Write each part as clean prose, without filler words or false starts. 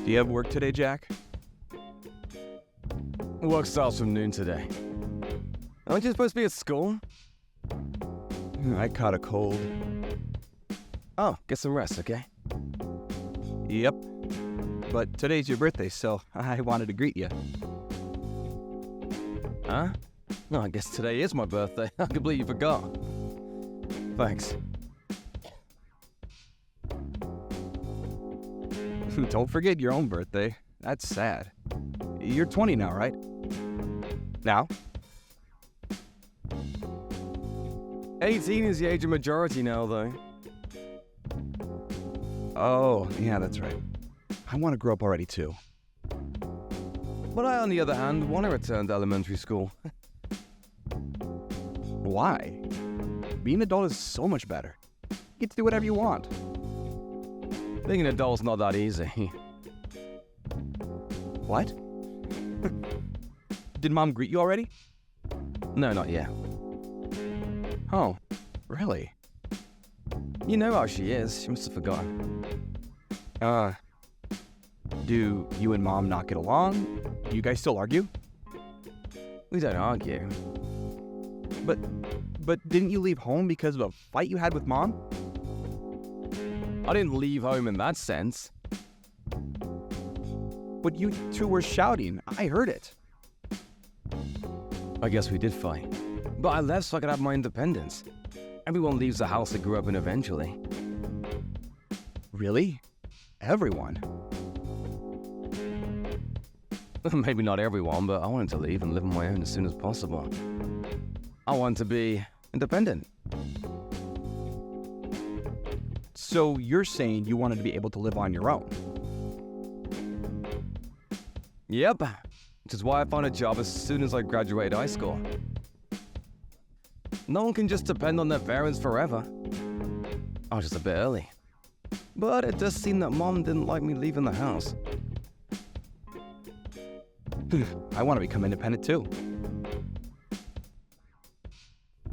Do you have work today, Jack? Work starts from noon today. Aren't you supposed to be at school? I caught a cold. Oh, get some rest, okay? Yep. But today's your birthday, so I wanted to greet you. Huh? No, I guess today is my birthday. I completely forgot. Thanks. Don't forget your own birthday. That's sad. You're 20 now, right? Now? 18 is the age of majority now, though. Oh, yeah, that's right. I want to grow up already, too. But I, on the other hand, want to return to elementary school. Why? Being an adult is so much better. You get to do whatever you want. Being an adult's not that easy. What? Did Mom greet you already? No, not yet. Oh, really? You know how she is. She must have forgotten. Do you and Mom not get along? Do you guys still argue? We don't argue. But didn't you leave home because of a fight you had with Mom? I didn't leave home in that sense. But you two were shouting. I heard it. I guess we did fight. But I left so I could have my independence. Everyone leaves the house they grew up in eventually. Really? Everyone? Maybe not everyone, but I wanted to leave and live on my own as soon as possible. I want to be independent. So you're saying you wanted to be able to live on your own? Yep, which is why I found a job as soon as I graduated high school. No one can just depend on their parents forever. I was just a bit early. But it does seem that Mom didn't like me leaving the house. I want to become independent too.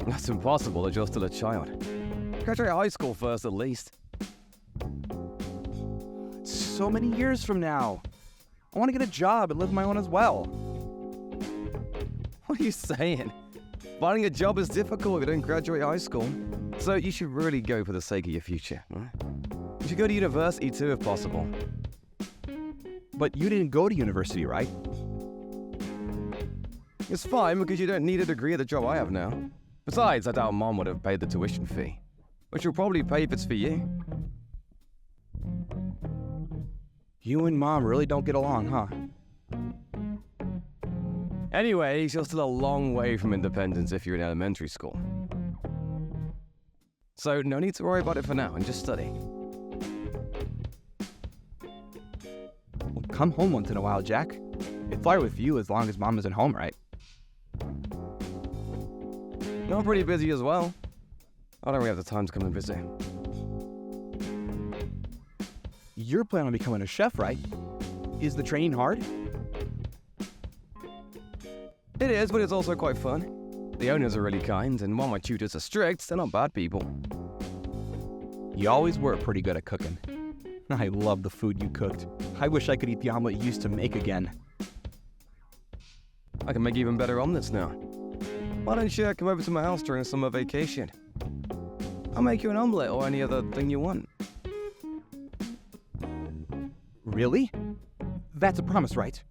That's impossible if you're still a child. Graduate high school first, at least. So many years from now. I want to get a job and live my own as well. What are you saying? Finding a job is difficult if you don't graduate high school. So you should really go for the sake of your future. You should go to university too, if possible. But you didn't go to university, right? It's fine because you don't need a degree at the job I have now. Besides, I doubt Mom would have paid the tuition fee, which she'll probably pay if it's for you. You and Mom really don't get along, huh? Anyways, you're still a long way from independence if you're in elementary school. So no need to worry about it for now and just study. Well, come home once in a while, Jack. I'd fly with you as long as Mom isn't home, right? I'm pretty busy as well. I don't really have the time to come and visit. You're planning on becoming a chef, right? Is the training hard? It is, but it's also quite fun. The owners are really kind, and while my tutors are strict, they're not bad people. You always were pretty good at cooking. I love the food you cooked. I wish I could eat the omelet you used to make again. I can make even better omelets now. Why don't you come over to my house during summer vacation? I'll make you an omelet or any other thing you want. Really? That's a promise, right?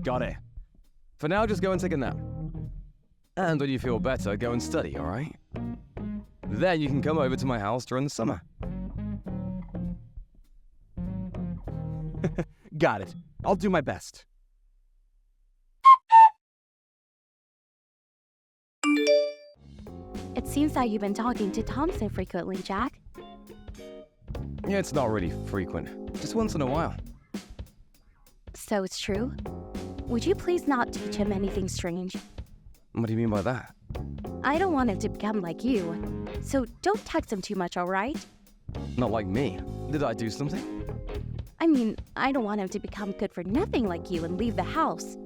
Got it. For now, just go and take a nap. And when you feel better, go and study, alright? Then you can come over to my house during the summer. Got it. I'll do my best. It seems that you've been talking to Thompson frequently, Jack. Yeah, it's not really frequent. Just once in a while. So it's true? Would you please not teach him anything strange? What do you mean by that? I don't want him to become like you. So don't text him too much, alright? Not like me. Did I do something? I mean, I don't want him to become good for nothing like you and leave the house.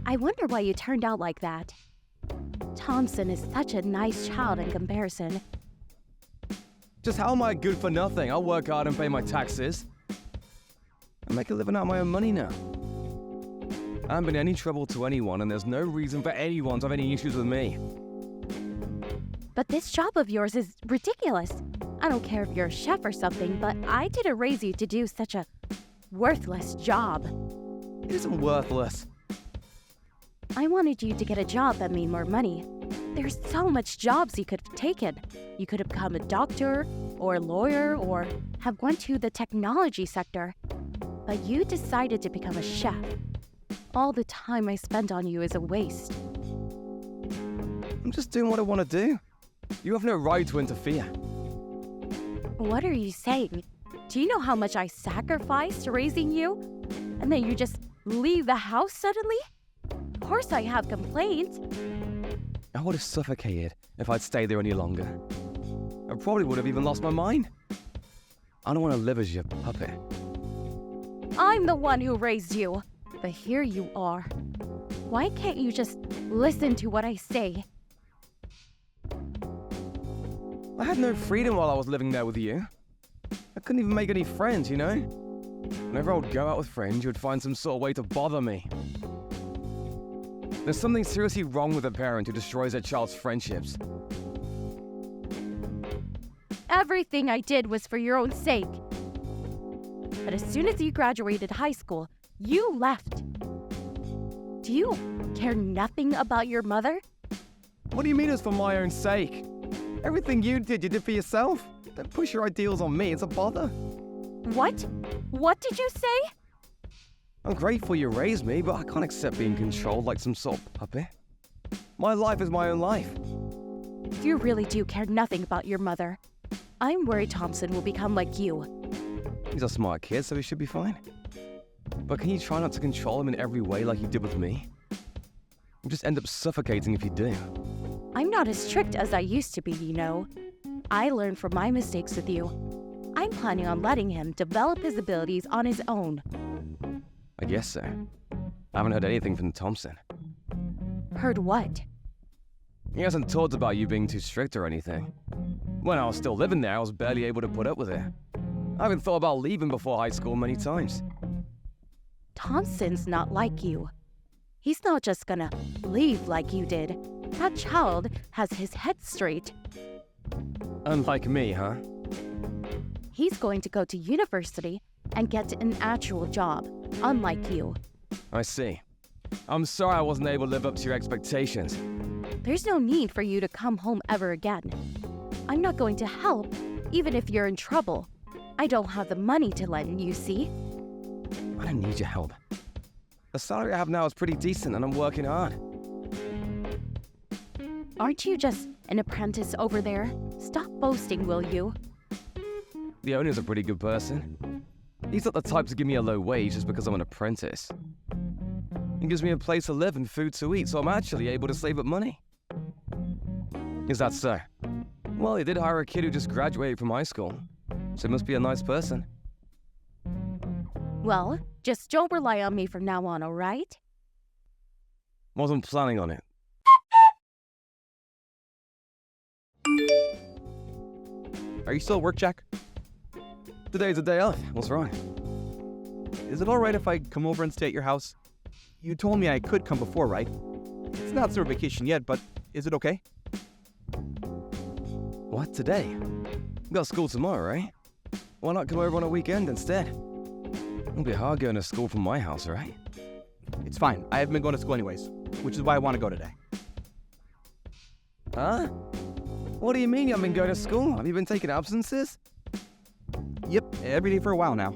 I wonder why you turned out like that. Thompson is such a nice child in comparison. Just how am I good for nothing? I'll work hard and pay my taxes. I make a living out of my own money now. I haven't been any trouble to anyone, and there's no reason for anyone to have any issues with me. But this job of yours is ridiculous. I don't care if you're a chef or something, but I didn't raise you to do such a worthless job. It isn't worthless. I wanted you to get a job that made more money. There's so much jobs you could have taken. You could have become a doctor, or a lawyer, or have went to the technology sector. But you decided to become a chef. All the time I spent on you is a waste. I'm just doing what I want to do. You have no right to interfere. What are you saying? Do you know how much I sacrificed raising you? And then you just leave the house suddenly? Of course I have complaints. I would have suffocated if I'd stayed there any longer. I probably would have even lost my mind. I don't want to live as your puppet. I'm the one who raised you. But here you are. Why can't you just listen to what I say? I had no freedom while I was living there with you. I couldn't even make any friends, you know? Whenever I would go out with friends, you would find some sort of way to bother me. There's something seriously wrong with a parent who destroys their child's friendships. Everything I did was for your own sake. But as soon as you graduated high school, you left. Do you care nothing about your mother? What do you mean it's for my own sake? Everything you did for yourself. Don't push your ideals on me, it's a bother. What? What did you say? I'm grateful you raised me, but I can't accept being controlled like some sort of puppet. My life is my own life. You really do care nothing about your mother. I'm worried Thompson will become like you. He's a smart kid, so he should be fine. But can you try not to control him in every way like you did with me? You'll just end up suffocating if you do. I'm not as strict as I used to be, you know. I learned from my mistakes with you. I'm planning on letting him develop his abilities on his own. I guess so. I haven't heard anything from Thompson. Heard what? He hasn't talked about you being too strict or anything. When I was still living there, I was barely able to put up with it. I haven't thought about leaving before high school many times. Thompson's not like you. He's not just gonna leave like you did. That child has his head straight. Unlike me, huh? He's going to go to university and get an actual job, unlike you. I see. I'm sorry I wasn't able to live up to your expectations. There's no need for you to come home ever again. I'm not going to help, even if you're in trouble. I don't have the money to lend, you see? I don't need your help. The salary I have now is pretty decent and I'm working hard. Aren't you just an apprentice over there? Stop boasting, will you? The owner's a pretty good person. He's not the type to give me a low wage just because I'm an apprentice. He gives me a place to live and food to eat, so I'm actually able to save up money. Is that so? Well, he did hire a kid who just graduated from high school, so he must be a nice person. Well, just don't rely on me from now on, all right? Wasn't planning on it. Are you still at work, Jack? Today's a day off. What's wrong? Is it all right if I come over and stay at your house? You told me I could come before, right? It's not summer vacation yet, but is it okay? What, today? You got school tomorrow, right? Why not come over on a weekend instead? It'll be hard going to school from my house, right? It's fine. I haven't been going to school anyways, which is why I want to go today. Huh? What do you mean you haven't been going to school? Have you been taking absences? Yep, every day for a while now.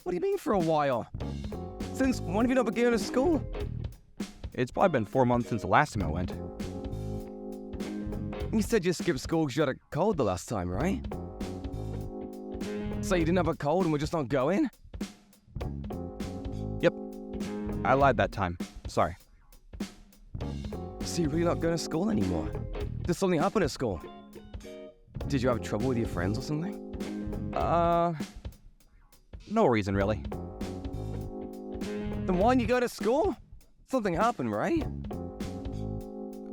What do you mean for a while? Since when have you not been going to school? It's probably been 4 months since the last time I went. You said you skipped school because you had a cold the last time, right? So you didn't have a cold and we're just not going? Yep, I lied that time. Sorry. So you're really not going to school anymore? Did something happen at school? Did you have trouble with your friends or something? No reason really. Then why didn't you go to school? Something happened, right?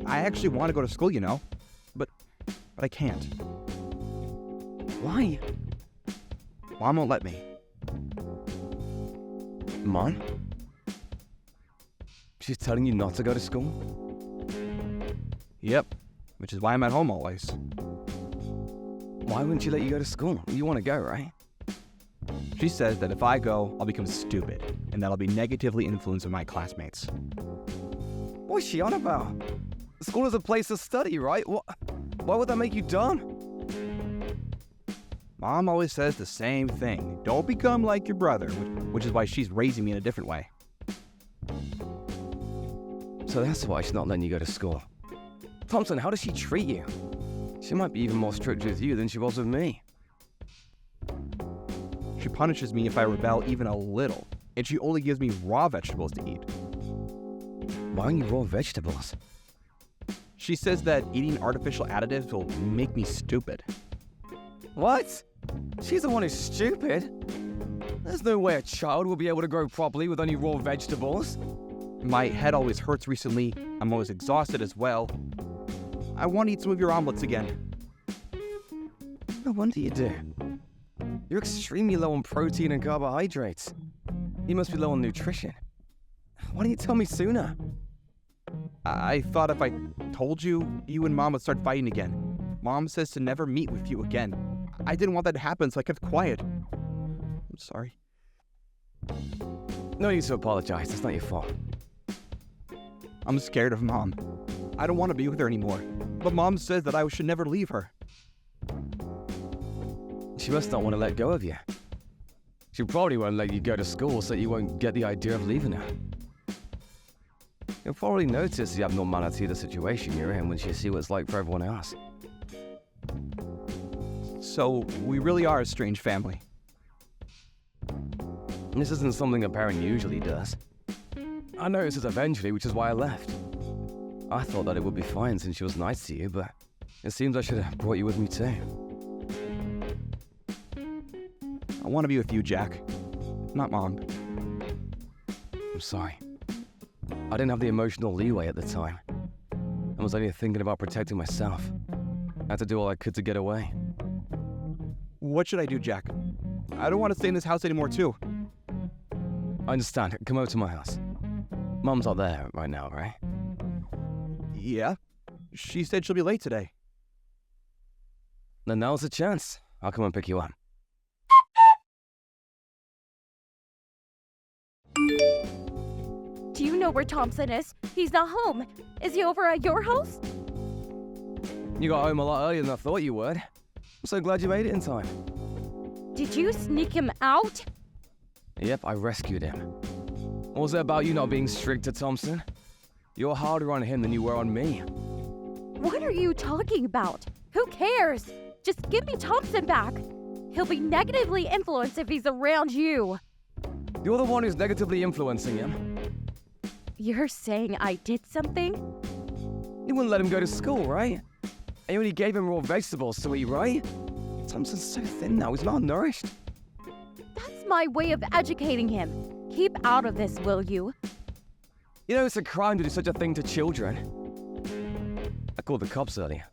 I actually want to go to school, you know, but I can't. Why? Mom won't let me. Mom? She's telling you not to go to school? Yep, which is why I'm at home always. Why wouldn't she let you go to school? You want to go, right? She says that if I go, I'll become stupid, and that I'll be negatively influenced by my classmates. What's she on about? School is a place to study, right? Why would that make you dumb? Mom always says the same thing. Don't become like your brother, which is why she's raising me in a different way. So that's why she's not letting you go to school. Thompson, how does she treat you? She might be even more strict with you than she was with me. She punishes me if I rebel even a little, and she only gives me raw vegetables to eat. Why only raw vegetables? She says that eating artificial additives will make me stupid. What? She's the one who's stupid? There's no way a child will be able to grow properly with only raw vegetables. My head always hurts recently. I'm always exhausted as well. I want to eat some of your omelets again. No wonder you do. You're extremely low on protein and carbohydrates. You must be low on nutrition. Why didn't you tell me sooner? I thought if I told you, you and Mom would start fighting again. Mom says to never meet with you again. I didn't want that to happen, so I kept quiet. I'm sorry. No need to apologize. It's not your fault. I'm scared of Mom. I don't want to be with her anymore. But Mom says that I should never leave her. She must not want to let go of you. She probably won't let you go to school so you won't get the idea of leaving her. You'll probably notice the abnormality of the situation you're in when she sees what it's like for everyone else. So, we really are a strange family. This isn't something a parent usually does. I noticed it eventually, which is why I left. I thought that it would be fine since she was nice to you, but it seems I should have brought you with me too. I want to be with you, Jack. Not Mom. I'm sorry. I didn't have the emotional leeway at the time. I was only thinking about protecting myself. I had to do all I could to get away. What should I do, Jack? I don't want to stay in this house anymore, too. I understand. Come over to my house. Mom's not there right now, right? Yeah. She said she'll be late today. Then now's the chance. I'll come and pick you up. Do you know where Thompson is? He's not home. Is he over at your house? You got home a lot earlier than I thought you would. I'm so glad you made it in time. Did you sneak him out? Yep, I rescued him. What was it about you not being strict to Thompson? You're harder on him than you were on me. What are you talking about? Who cares? Just give me Thompson back. He'll be negatively influenced if he's around you. You're the one who's negatively influencing him. You're saying I did something? You wouldn't let him go to school, right? And you only gave him raw vegetables to eat, right? Thompson's so thin now, he's malnourished. That's my way of educating him. Keep out of this, will you? You know it's a crime to do such a thing to children. I called the cops earlier.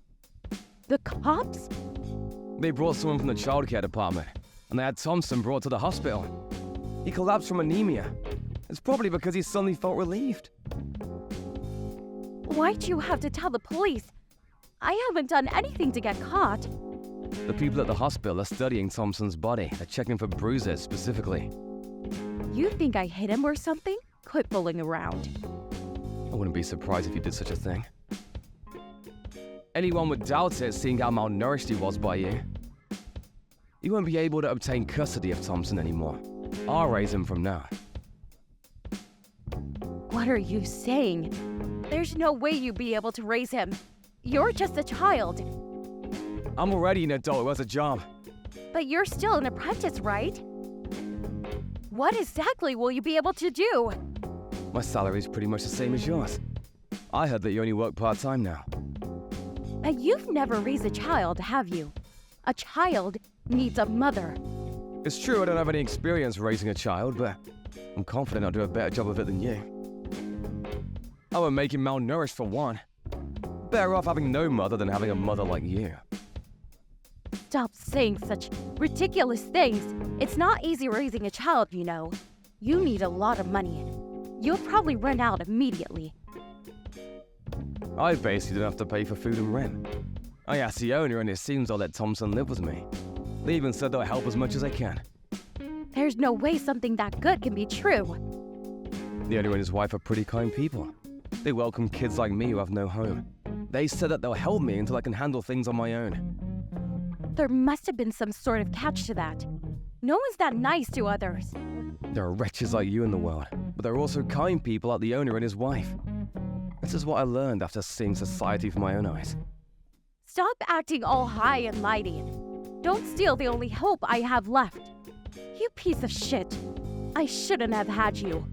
The cops? They brought someone from the childcare department, and they had Thompson brought to the hospital. He collapsed from anemia. It's probably because he suddenly felt relieved. Why'd you have to tell the police? I haven't done anything to get caught. The people at the hospital are studying Thompson's body. They're checking for bruises specifically. You think I hit him or something? Quit fooling around. I wouldn't be surprised if you did such a thing. Anyone would doubt it, seeing how malnourished he was by you. You won't be able to obtain custody of Thompson anymore. I'll raise him from now. What are you saying? There's no way you'd be able to raise him. You're just a child. I'm already an adult who has a job. But you're still an apprentice, right? What exactly will you be able to do? My salary's pretty much the same as yours. I heard that you only work part-time now. But you've never raised a child, have you? A child needs a mother. It's true I don't have any experience raising a child, but I'm confident I'll do a better job of it than you. I won't make him malnourished for one. Better off having no mother than having a mother like you. Stop saying such ridiculous things. It's not easy raising a child, you know. You need a lot of money. You'll probably run out immediately. I basically don't have to pay for food and rent. I asked the owner and it seems I'll let Thompson live with me. They even said they'll help as much as I can. There's no way something that good can be true. The owner and his wife are pretty kind people. They welcome kids like me who have no home. They said that they'll help me until I can handle things on my own. There must have been some sort of catch to that. No one's that nice to others. There are wretches like you in the world, but there are also kind people like the owner and his wife. This is what I learned after seeing society from my own eyes. Stop acting all high and mighty. Don't steal the only hope I have left. You piece of shit. I shouldn't have had you.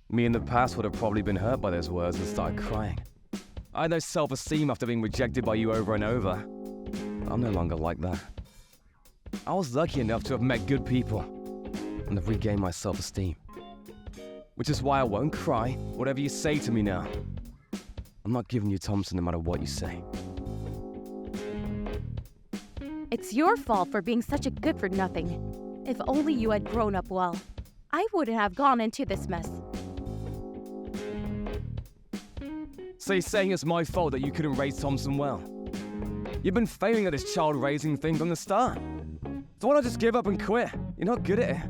Me in the past would have probably been hurt by those words and started crying. I had no self-esteem after being rejected by you over and over. I'm no longer like that. I was lucky enough to have met good people and have regained my self-esteem. Which is why I won't cry, whatever you say to me now. I'm not giving you Thompson no matter what you say. It's your fault for being such a good-for-nothing. If only you had grown up well, I wouldn't have gone into this mess. So you're saying it's my fault that you couldn't raise Thompson well? You've been failing at this child-raising thing from the start. So why not just give up and quit? You're not good at it.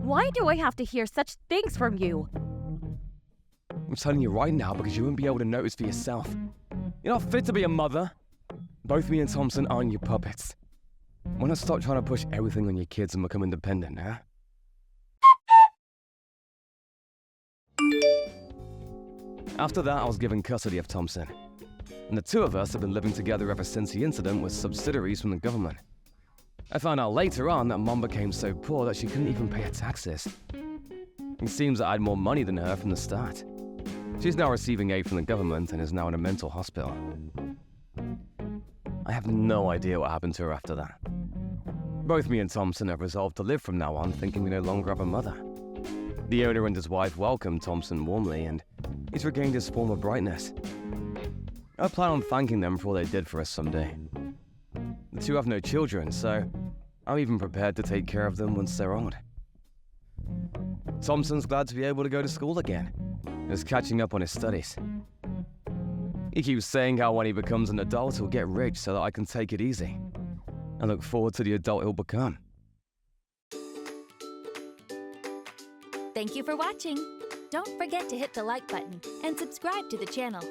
Why do I have to hear such things from you? I'm telling you right now because you won't be able to notice for yourself. You're not fit to be a mother. Both me and Thompson aren't your puppets. Why not stop trying to push everything on your kids and become independent, huh? After that, I was given custody of Thompson. And the two of us have been living together ever since the incident with subsidiaries from the government. I found out later on that Mom became so poor that she couldn't even pay her taxes. It seems that I had more money than her from the start. She's now receiving aid from the government and is now in a mental hospital. I have no idea what happened to her after that. Both me and Thompson have resolved to live from now on thinking we no longer have a mother. The owner and his wife welcomed Thompson warmly and he's regained his former brightness. I plan on thanking them for all they did for us someday. The two have no children, so I'm even prepared to take care of them once they're old. Thompson's glad to be able to go to school again. He's catching up on his studies. He keeps saying how when he becomes an adult, he'll get rich so that I can take it easy. I look forward to the adult he'll become. Thank you for watching. Don't forget to hit the like button and subscribe to the channel.